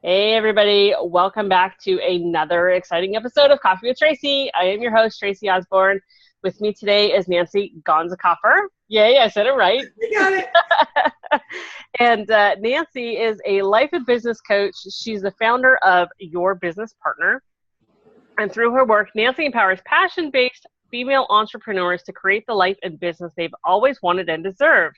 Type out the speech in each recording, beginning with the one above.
Hey everybody, welcome back to another exciting episode of Coffee with Tracey. I am your host, Tracey Osborne. With me today is Nancy Ganzekaufer. Yay, I said it right. You got it. And Nancy is a life and business coach. She's the founder of Your Business Partner. And through her work, Nancy empowers passion-based female entrepreneurs to create the life and business they've always wanted and deserved.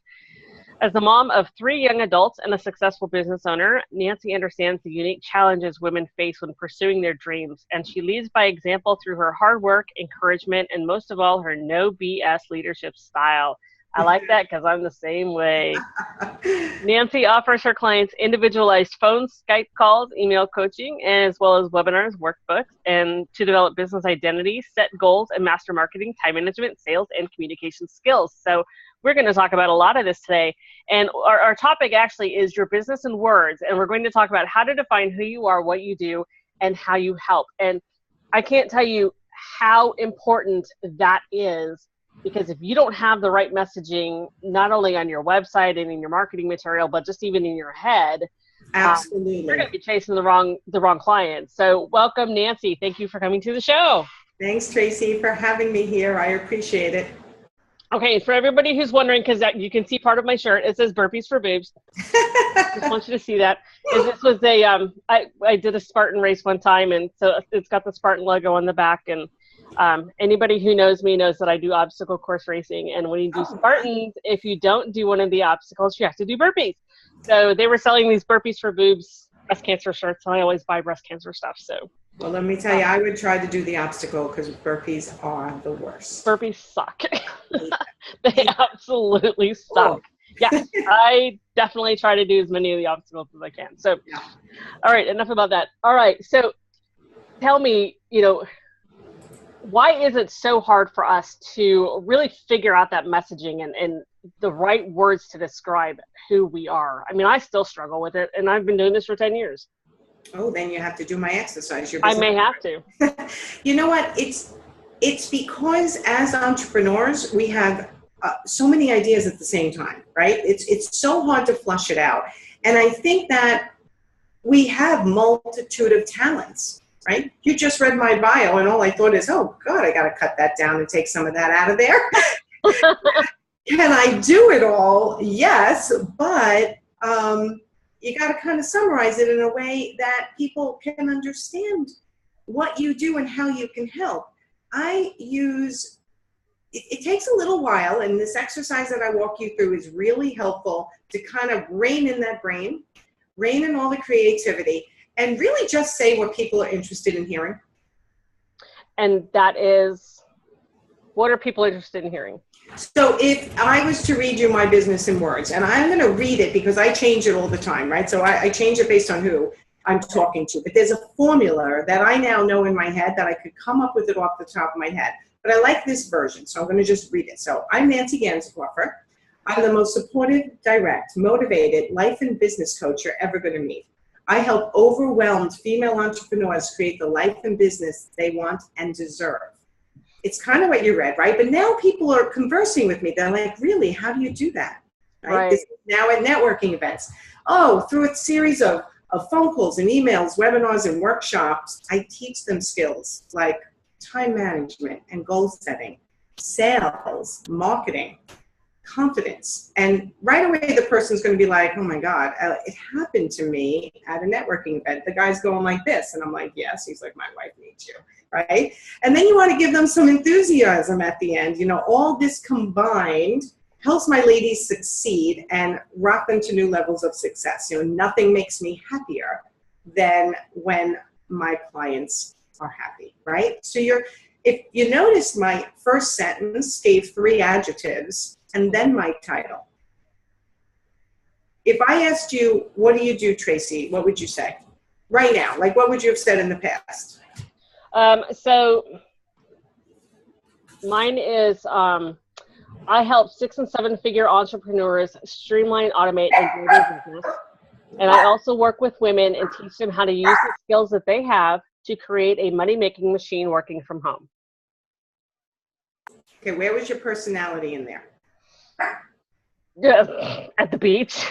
As the mom of 3 young adults and a successful business owner, Nancy understands the unique challenges women face when pursuing their dreams, and she leads by example through her hard work, encouragement, and most of all, her no BS leadership style. I like that because I'm the same way. Nancy offers her clients individualized phone, Skype calls, email coaching, as well as webinars, workbooks, and to develop business identity, set goals, and master marketing, time management, sales, and communication skills. So we're going to talk about a lot of this today. And our topic actually is your business in words. And we're going to talk about how to define who you are, what you do, and how you help. And I can't tell you how important that is, because if you don't have the right messaging, not only on your website and in your marketing material, but just even in your head, Absolutely. you're going to be chasing the wrong clients. So welcome, Nancy. Thank you for coming to the show. Thanks, Tracey, for having me here. I appreciate it. Okay, for everybody who's wondering, because you can see part of my shirt, it says burpees for boobs. Just want you to see that. And this was I did a Spartan race one time, and so it's got the Spartan logo on the back. And anybody who knows me knows that I do obstacle course racing. And when you do Spartans, if you don't do one of the obstacles, you have to do burpees. So they were selling these burpees for boobs, breast cancer shirts, and I always buy breast cancer stuff. So. Well, let me tell you, I would try to do the obstacle because burpees are the worst. Burpees suck. They absolutely suck. Yes, I definitely try to do as many of the obstacles as I can. So, yeah. All right, enough about that. All right, so tell me, why is it so hard for us to really figure out that messaging and the right words to describe who we are? I mean, I still struggle with it, and I've been doing this for 10 years. Oh, then you have to do my exercise. I may have to. You know what? It's because as entrepreneurs, we have so many ideas at the same time, right? It's so hard to flush it out. And I think that we have multitude of talents, right? You just read my bio and all I thought is, oh God, I got to cut that down and take some of that out of there. Can I do it all? Yes, but you got to kind of summarize it in a way that people can understand what you do and how you can help. It takes a little while, and this exercise that I walk you through is really helpful to kind of rein in that brain, rein in all the creativity, and really just say what people are interested in hearing. And that is, what are people interested in hearing? So if I was to read you my business in words, and I'm going to read it because I change it all the time, right? So I change it based on who I'm talking to. But there's a formula that I now know in my head that I could come up with it off the top of my head. But I like this version, so I'm going to just read it. So I'm Nancy Ganzekaufer. I'm the most supportive, direct, motivated life and business coach you're ever going to meet. I help overwhelmed female entrepreneurs create the life and business they want and deserve. It's kind of what you read, right? But now people are conversing with me. They're like, really, how do you do that? Right? This is now at networking events. Oh, through a series of phone calls and emails, webinars, and workshops, I teach them skills like time management and goal setting, sales, marketing, confidence. And right away, the person's going to be like, oh my God, it happened to me at a networking event. The guy's going like this. And I'm like, yes. He's like, my wife needs you. Right? And then you want to give them some enthusiasm at the end. All this combined helps my ladies succeed and rock them to new levels of success. Nothing makes me happier than when my clients are happy, right? So if you notice, my first sentence gave 3 adjectives and then my title. If I asked you, what do you do, Tracey? What would you say right now? Like, what would you have said in the past? So mine is, I help 6- and 7-figure entrepreneurs streamline, automate, and grow their business. And I also work with women and teach them how to use the skills that they have to create a money-making machine working from home. Okay, where was your personality in there? At the beach.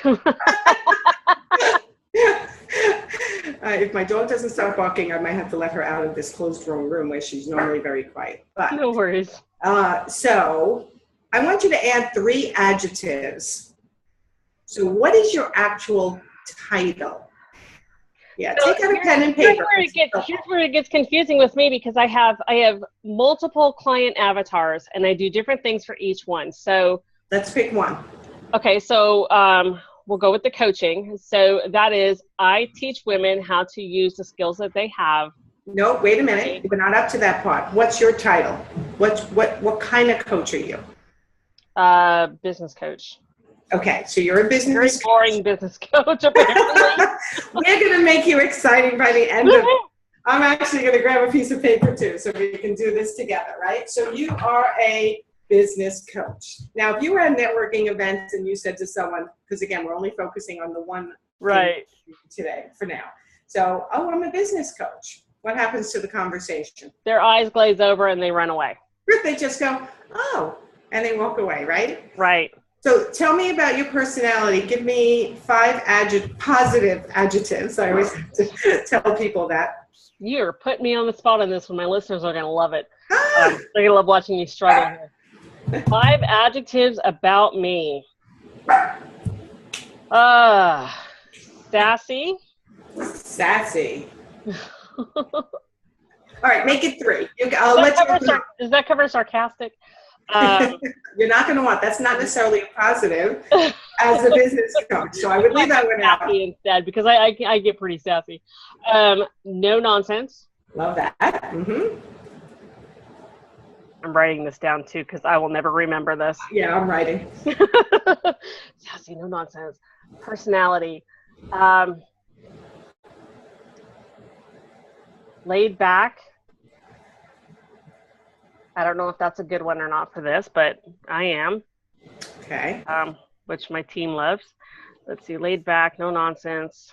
If my dog doesn't stop barking, I might have to let her out of this closed room where she's normally very quiet. But No worries. so I want you to add 3 adjectives. So what is your actual title? Yeah, So take out a pen and paper. Here's where it gets confusing with me, because I have multiple client avatars and I do different things for each one. So let's pick one. Okay, so we'll go with the coaching. So that is, I teach women how to use the skills that they have. No, wait a minute. We're not up to that part. What's your title? What kind of coach are you? Business coach. Okay, so you're a business Very boring business coach, apparently. We're going to make you exciting by the end of it. I'm actually going to grab a piece of paper too, so we can do this together, right? So you are a business coach. Now, if you were at networking events and you said to someone, because again, we're only focusing on the one right today for now. So, oh, I'm a business coach. What happens to the conversation? Their eyes glaze over and they run away. They just go, oh, and they walk away, right? Right. So tell me about your personality. Give me 5 positive adjectives. I always have to tell people that. You're putting me on the spot on this one. My listeners are going to love it. They're going to love watching you struggle here. 5 adjectives about me. Sassy. Sassy. All right, make it 3. I'll let you. Does that cover sarcastic? You're not going to want. That's not necessarily a positive as a business coach. So I would leave that one out. Instead, because I get pretty sassy. No nonsense. Love that. Mm-hmm. I'm writing this down too, because I will never remember this. Yeah, I'm writing. Sassy, no nonsense. Personality. Laid back. I don't know if that's a good one or not for this, but I am. Okay. Which my team loves. Let's see, laid back, no nonsense.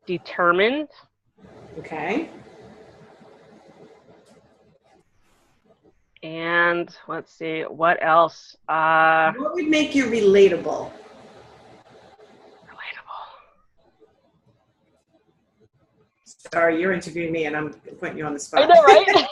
Determined. Okay. And let's see, what else? What would make you relatable? Sorry, you're interviewing me and I'm putting you on the spot. I know, right?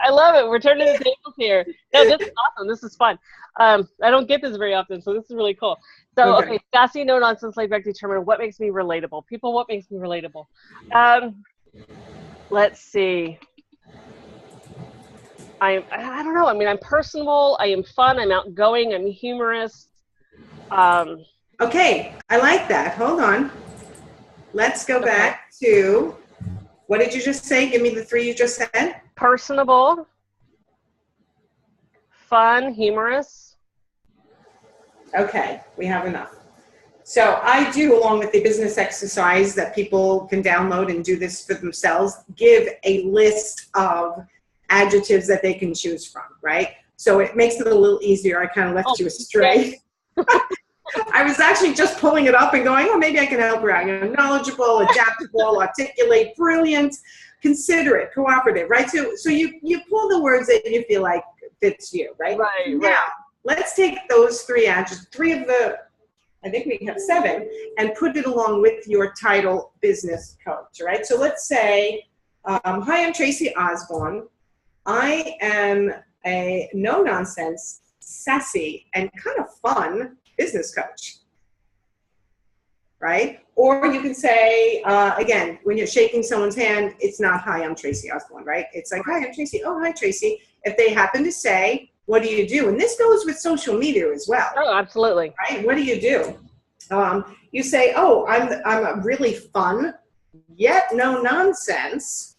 I love it. We're turning the tables here. No, this is awesome. This is fun. I don't get this very often, so this is really cool. So, okay, sassy, no nonsense, laid back, determined. What makes me relatable? People, what makes me relatable? Let's see. I don't know. I mean, I'm personable. I am fun. I'm outgoing. I'm humorous. Okay, I like that. Hold on. Let's go back to, what did you just say? Give me the 3 you just said. Personable, fun, humorous. Okay, we have enough. So I do, along with the business exercise that people can download and do this for themselves, give a list of adjectives that they can choose from, right? So it makes it a little easier. I kind of left you astray. I was actually just pulling it up and going, oh, maybe I can help her out. You know, knowledgeable, adaptable, articulate, brilliant, considerate, cooperative, right? So you pull the words that you feel like fits you, right? Right. Now, let's take those 3 adjectives, 3 of the, I think we have 7, and put it along with your title, business coach, right? So let's say, hi, I'm Tracey Osborne. I am a no-nonsense, sassy, and kind of fun business coach, right? Or you can say, again, when you're shaking someone's hand, it's not, hi, I'm Tracey Osborne, right? It's like, hi, I'm Tracey. Oh, hi, Tracey. If they happen to say, what do you do? And this goes with social media as well. Oh, absolutely. Right? What do you do? You say, oh, I'm a really fun, yet no nonsense,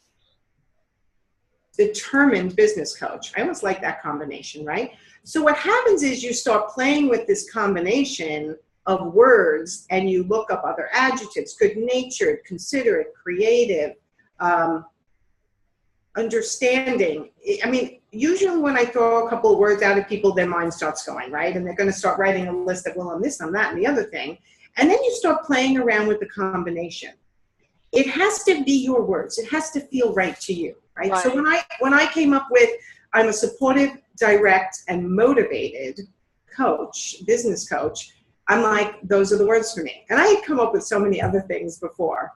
determined business coach. I almost like that combination, right? So what happens is you start playing with this combination of words and you look up other adjectives, good-natured, considerate, creative, understanding. I mean, usually when I throw a couple of words out at people, their mind starts going, right? And they're going to start writing a list of, well, I'm this, I'm that, and the other thing. And then you start playing around with the combination. It has to be your words. It has to feel right to you, right? So when I came up with, I'm a supportive, direct, and motivated coach, business coach, I'm like, those are the words for me. And I had come up with so many other things before.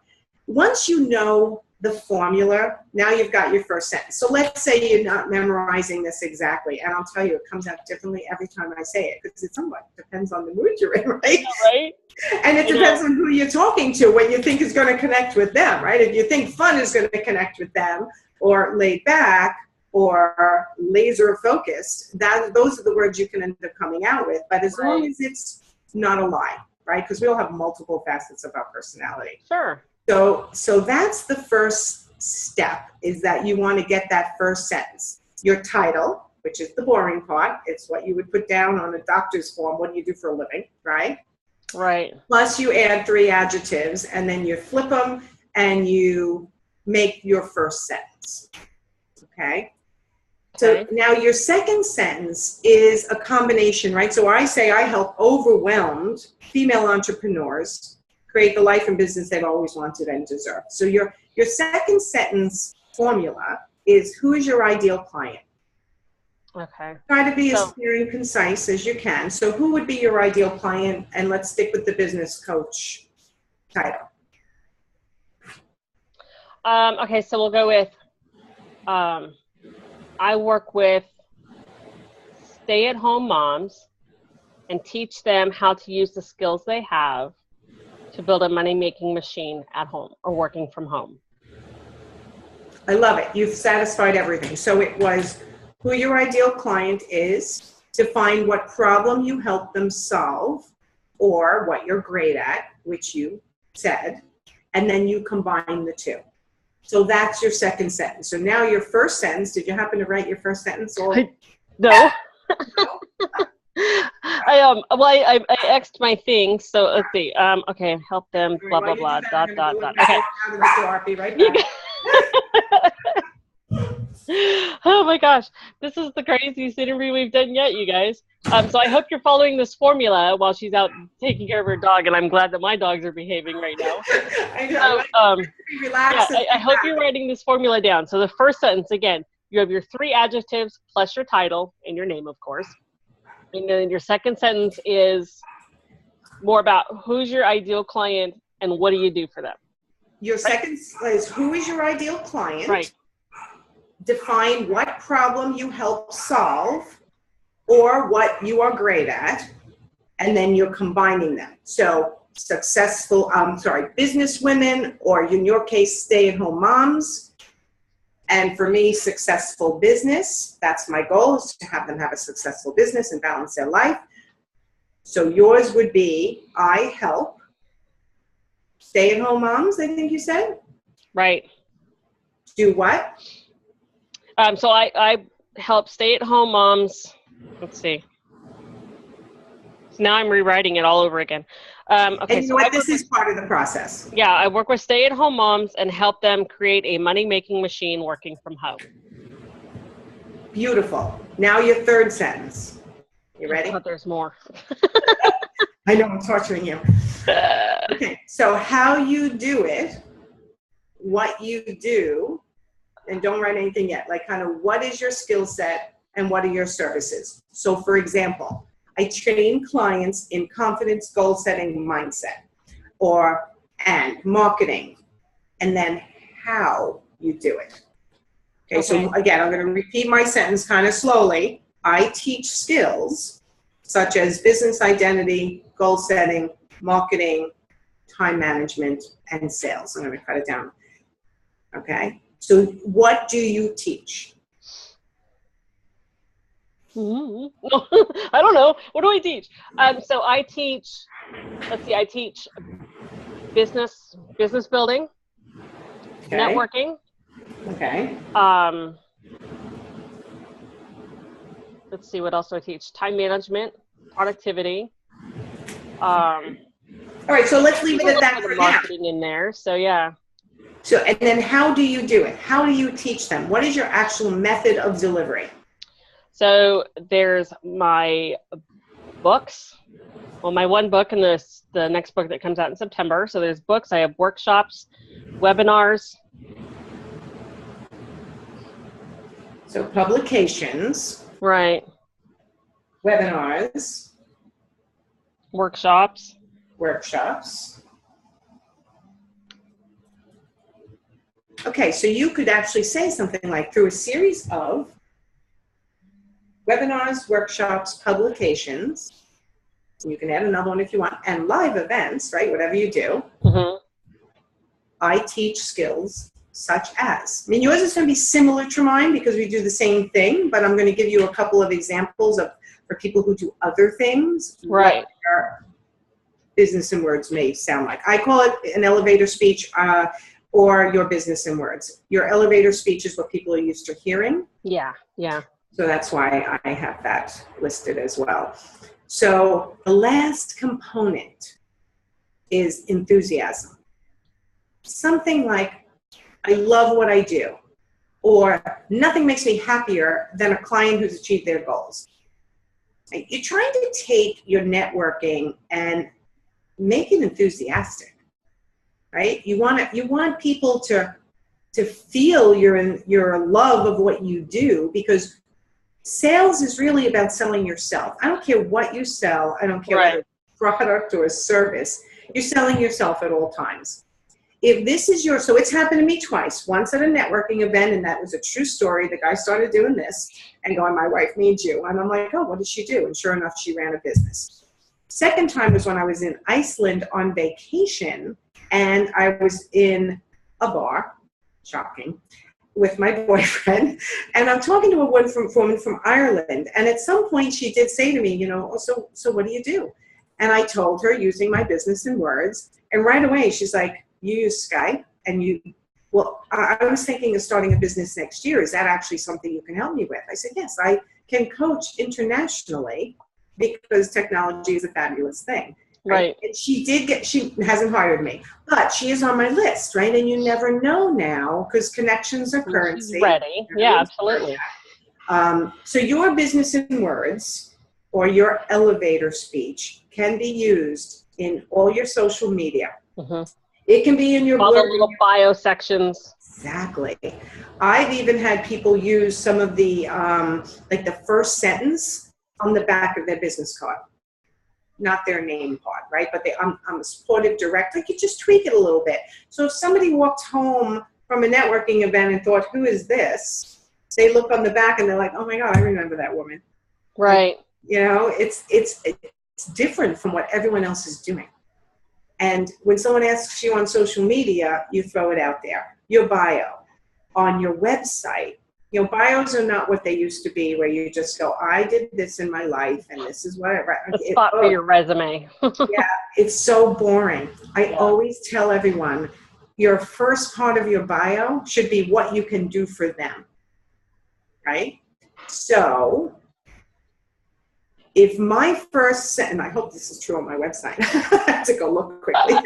Once you know the formula, now you've got your first sentence. So let's say you're not memorizing this exactly, and I'll tell you, it comes out differently every time I say it, because it somewhat depends on the mood you're in, right? Yeah, right? And it depends on who you're talking to, what you think is going to connect with them, right? If you think fun is going to connect with them, or laid back, or laser focused, those are the words you can end up coming out with. But as long as it's not a lie, right? Because we all have multiple facets of our personality. Sure. So that's the first step, is that you want to get that first sentence. Your title, which is the boring part. It's what you would put down on a doctor's form. What do you do for a living, right? Right. Plus you add 3 adjectives, and then you flip them and you make your first sentence. Okay? So now your second sentence is a combination, right? So I say I help overwhelmed female entrepreneurs create the life and business they've always wanted and deserved. So your second sentence formula is, who is your ideal client? Okay. Try to be as clear and concise as you can. So who would be your ideal client? And let's stick with the business coach title. Okay, so we'll go with, I work with stay-at-home moms and teach them how to use the skills they have to build a money-making machine at home or working from home. I love it. You've satisfied everything. So it was who your ideal client is, define what problem you help them solve or what you're great at, which you said, and then you combine the two. So that's your second sentence. So now your first sentence, did you happen to write your first sentence? Or? No. I X'd my thing, so let's see. Okay, help them, blah, blah, blah, dot. Okay. Be right back. Oh my gosh, this is the craziest interview we've done yet, you guys. So I hope you're following this formula while she's out taking care of her dog, and I'm glad that my dogs are behaving right now. I know. I hope you're writing this formula down. So the first sentence, again, you have your 3 adjectives plus your title and your name, of course. And then your second sentence is more about who's your ideal client and what do you do for them. Your second is, who is your ideal client? Right. Define what problem you help solve or what you are great at, and then you're combining them. So business women, or in your case, stay-at-home moms. And for me, successful business. That's my goal, is to have them have a successful business and balance their life. So yours would be, I help stay-at-home moms, I think you said? Right. Do what? So I help stay-at-home moms. Let's see. So now I'm rewriting it all over again. Okay, and you know what? This is part of the process. Yeah, I work with stay-at-home moms and help them create a money-making machine working from home. Beautiful. Now your third sentence. You ready? I thought there's more. I know, I'm torturing you. Okay, so how you do it, what you do, and don't write anything yet, like kind of what is your skill set and what are your services? So for example, I train clients in confidence, goal setting, mindset, and marketing, and then how you do it. Okay, so again, I'm going to repeat my sentence kind of slowly. I teach skills such as business identity, goal setting, marketing, time management, and sales. I'm going to cut it down. Okay, so what do you teach? I don't know. What do I teach? So I teach, I teach business building, networking. Okay. Let's see, what else do I teach? Time management, productivity. All right, so let's leave it at that for now. Marketing in there, so yeah. So, and then how do you do it? How do you teach them? What is your actual method of delivery? So there's my books. Well, my one book and the next book that comes out in September. So there's books. I have workshops, webinars. So publications. Right. Webinars. Workshops. Workshops. Okay, so you could actually say something like, through a series of webinars, workshops, publications, and you can add another one if you want, and live events, right, whatever you do, I teach skills such as, I mean, yours is going to be similar to mine because we do the same thing, but I'm going to give you a couple of examples of, for people who do other things, right, what their business in words may sound like. I call it an elevator speech, or your business in words. Your elevator speech is what people are used to hearing. Yeah, yeah. So that's why I have that listed as well. So the last component is enthusiasm. Something like, I love what I do, or nothing makes me happier than a client who's achieved their goals. You're trying to take your networking and make it enthusiastic, right? You want people to feel your love of what you do, because sales is really about selling yourself. I don't care what you sell. I don't care whether it's a product or a service. You're selling yourself at all times. If this is so it's happened to me twice. Once at a networking event, and that was a true story. The guy started doing this and going, my wife needs you. And I'm like, oh, what does she do? And sure enough, she ran a business. Second time was when I was in Iceland on vacation, and I was in a bar, shocking, with my boyfriend, and I'm talking to a woman from Ireland, and at some point she did say to me, oh, so what do you do? And I told her, using my business in words, and right away she's like, you use Skype, and I was thinking of starting a business next year. Is that actually something you can help me with? I said, yes, I can coach internationally because technology is a fabulous thing. Right. And she hasn't hired me, but she is on my list, right? And you never know now, because connections are currency. She's ready. Yeah, absolutely. So your business in words or your elevator speech can be used in all your social media. It can be in your all the little bio sections. Exactly. I've even had people use some of the like the first sentence on the back of their business card. Not their name part, right? But I'm a supportive director. You could just tweak it a little bit. So if somebody walked home from a networking event and thought, who is this? They look on the back and they're like, oh my God, I remember that woman. Right. It's different from what everyone else is doing. And when someone asks you on social media, you throw it out there. Your bio. On your website, bios are not what they used to be, where you just go, I did this in my life, and this is what I write. A spot for your resume. Yeah, it's so boring. I always tell everyone, your first part of your bio should be what you can do for them, right? So if my first sentence, and I hope this is true on my website, I have to go look quickly.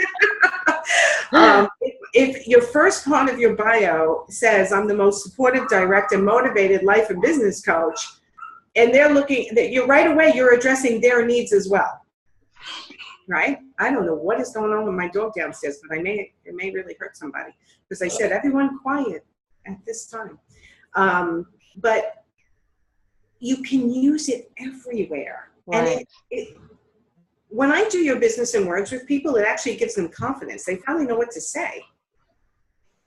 If your first part of your bio says, I'm the most supportive, direct, and motivated life and business coach, and they're looking, that right away, you're addressing their needs as well, right? I don't know what is going on with my dog downstairs, but it may really hurt somebody, because I said, everyone quiet at this time. But you can use it everywhere. Right. And when I do your business in words with people, it actually gives them confidence. They finally know what to say.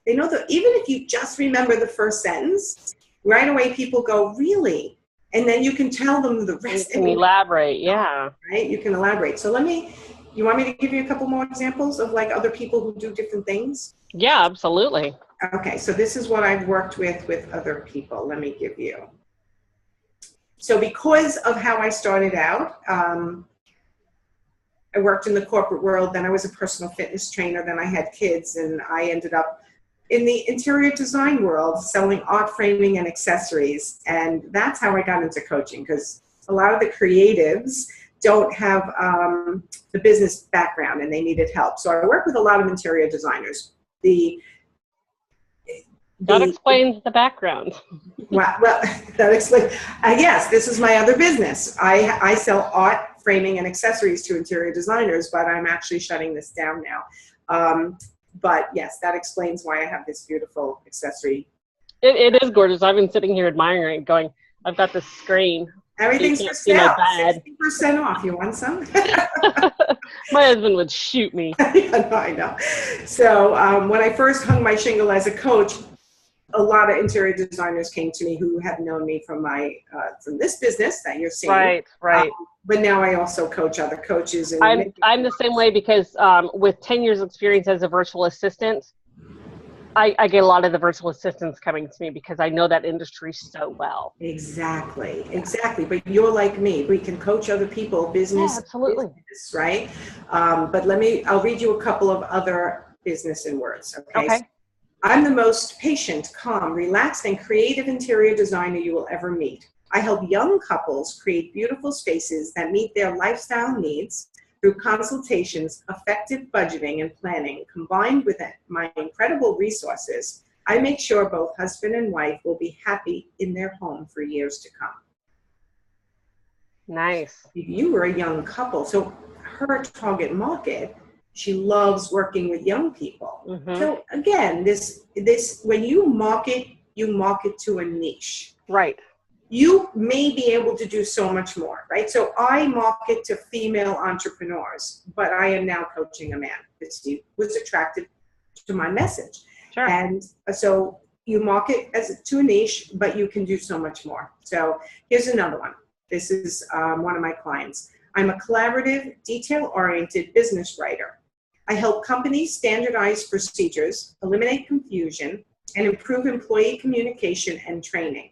They know that even if you just remember the first sentence, right away people go, really? And then you can tell them the rest. You can elaborate, yeah. Right? You can elaborate. So you want me to give you a couple more examples of like other people who do different things? Yeah, absolutely. Okay, so this is what I've worked with other people. Let me give you. So because of how I started out, I worked in the corporate world, then I was a personal fitness trainer, then I had kids, and I ended up in the interior design world selling art framing and accessories. And that's how I got into coaching, because a lot of the creatives don't have the business background and they needed help. So I work with a lot of interior designers. That explains the background. Well, that explains. Yes, this is my other business. I sell art, framing, and accessories to interior designers, but I'm actually shutting this down now. But yes, that explains why I have this beautiful accessory. It is gorgeous. I've been sitting here admiring it, going, I've got this screen. Everything's for sale. 60% off. You want some? My husband would shoot me. Yeah, no, I know. So when I first hung my shingle as a coach, a lot of interior designers came to me who have known me from my from this business that you're seeing. Right, right. But now I also coach other coaches. And I'm the same way because with 10 years experience as a virtual assistant, I get a lot of the virtual assistants coming to me because I know that industry so well. Exactly, exactly. But you're like me. We can coach other people, business, absolutely. Business, right? But I'll read you a couple of other business in words. Okay. Okay. So I'm the most patient, calm, relaxed, and creative interior designer you will ever meet. I help young couples create beautiful spaces that meet their lifestyle needs through consultations, effective budgeting and planning, combined with my incredible resources. I make sure both husband and wife will be happy in their home for years to come. Nice. If you were a young couple, so her target market, she loves working with young people. Mm-hmm. So again, this when you market to a niche. Right. You may be able to do so much more, right? So I market to female entrepreneurs, but I am now coaching a man because he was attracted to my message. Sure. And so you market to a niche, but you can do so much more. So here's another one. This is one of my clients. I'm a collaborative, detail-oriented business writer. I help companies standardize procedures, eliminate confusion, and improve employee communication and training.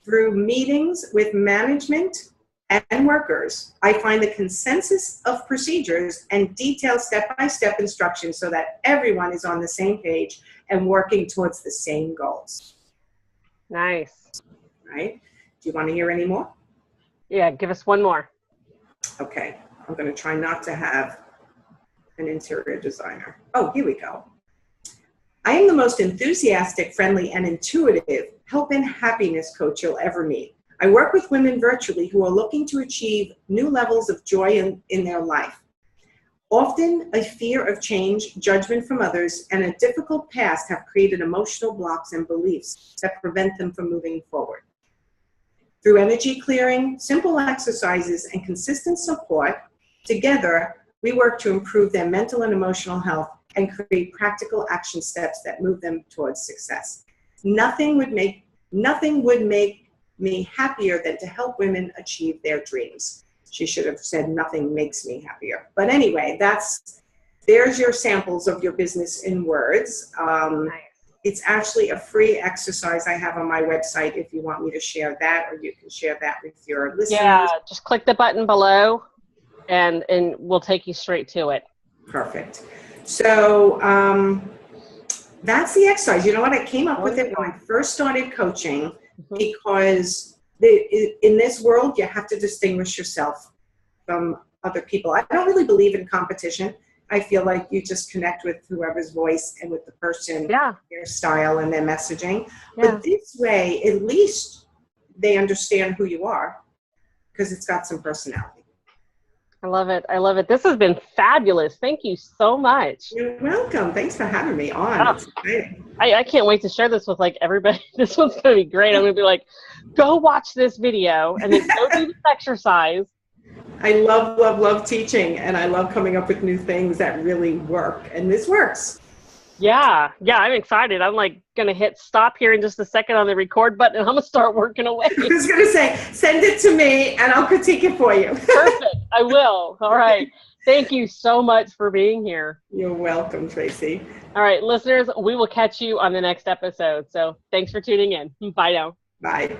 Through meetings with management and workers, I find the consensus of procedures and detailed step-by-step instructions so that everyone is on the same page and working towards the same goals. Nice. Right? Do you want to hear any more? Yeah, give us one more. Okay. I'm going to try not to have an interior designer. Oh, here we go. I am the most enthusiastic, friendly, and intuitive health and happiness coach you'll ever meet. I work with women virtually who are looking to achieve new levels of joy in their life. Often, a fear of change, judgment from others, and a difficult past have created emotional blocks and beliefs that prevent them from moving forward. Through energy clearing, simple exercises, and consistent support, together, we work to improve their mental and emotional health and create practical action steps that move them towards success. Nothing would make me happier than to help women achieve their dreams. She should have said nothing makes me happier. But anyway, there's your samples of your business in words. Nice. It's actually a free exercise I have on my website if you want me to share that, or you can share that with your listeners. Yeah, just click the button below and we'll take you straight to it. Perfect. So that's the exercise. You know what? I came up with it when I first started coaching because in this world, you have to distinguish yourself from other people. I don't really believe in competition. I feel like you just connect with whoever's voice and with the person, their style and their messaging. Yeah. But this way, at least they understand who you are because it's got some personality. I love it. I love it. This has been fabulous. Thank you so much. You're welcome. Thanks for having me on. I can't wait to share this with like everybody. This one's going to be great. I'm going to be like, go watch this video and then go do this exercise. I love teaching, and I love coming up with new things that really work. And this works. Yeah, I'm excited. I'm like going to hit stop here in just a second on the record button, and I'm going to start working away. I was going to say, send it to me, and I'll critique it for you. Perfect. I will. All right. Thank you so much for being here. You're welcome, Tracey. All right, listeners, we will catch you on the next episode. So thanks for tuning in. Bye now. Bye.